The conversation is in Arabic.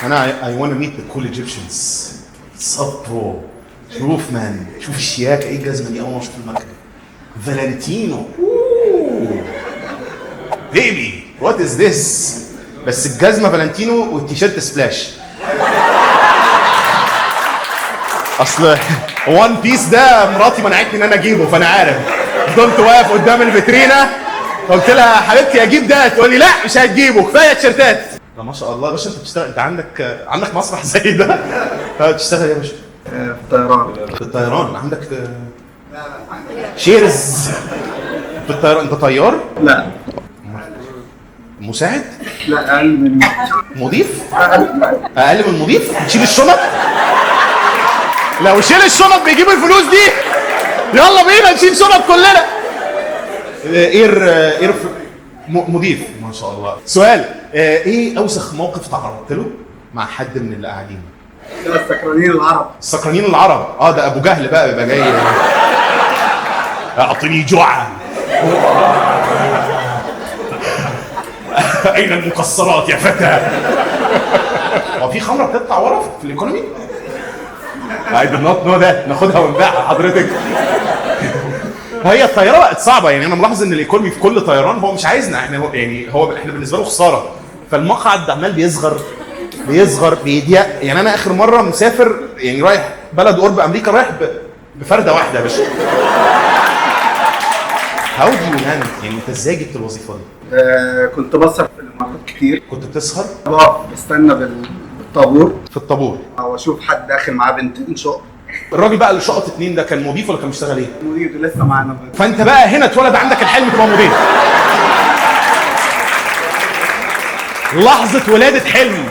انا اي وانا ميت ذا كول ايجيبشنز. صبرو شوف مان، شوف الشياكه، ايه الجزمه دي؟ اول ما اشوف المكنه فالنتينو بيبي وات از ذس. بس الجزمه فالنتينو والتيشيرت سبلاش. اصل وان بيس ده مراتي منعتني ان انا اجيبه، فانا عارف. فضلت واقف قدام الفيترينا قلت لها حبيبتي اجيب ده، تقول لي لا مش هتجيبه كفايه تيشيرتات. ما شاء الله يا باشا، انت بتشتغل، انت عندك مسرح زي ده؟ بتشتغل يا باشا؟ في الطيران. في الطيران عندك شيرز في الطيران؟ انت طيار؟ لا. مساعد؟ لا اقل من مضيف؟ اقل من مضيف؟ تشيل الشنط؟ لو شيل الشنط بيجيب الفلوس دي يلا بينا نشيل شنط كلنا. اير مضيف ما شاء الله. سؤال، ايه اوسخ موقف تعرضت له مع حد من اللي قاعدين؟ السكرانين العرب. السكرانين العرب؟ ده ابو جهل بقى بيبقى جاي اعطيني جوعا. اين المكسرات يا فتى؟ هو في خمره بتطلع ورا في الايكونومي؟ I did not know that. ناخدها ونبيعها حضرتك. هي الطياره بقت صعبه، يعني انا ملاحظ ان الايكونومي في كل طيران هو مش عايزنا احنا، احنا بالنسبه له خساره، فالمقعد عمال بيصغر بيضيق. يعني انا اخر مره مسافر يعني رايح بلد قرب امريكا، رايح بفرده واحده يا باشا. هاو دو يو لاند؟ يعني انت ازاي جبت الوظيفه دي؟ كنت بسهر في الامارات كتير. كنت بتسهر؟ بستنى بالطابور في الطابور او اشوف حد داخل معاه بنتين شقق. الراجل بقى اللي شقط اتنين ده كان مضيف ولا كان بيشتغل ايه؟ مضيف لسه معانا. فانت بقى هنا اتولد عندك الحلم تبقى مضيف. لحظه ولاده حلم.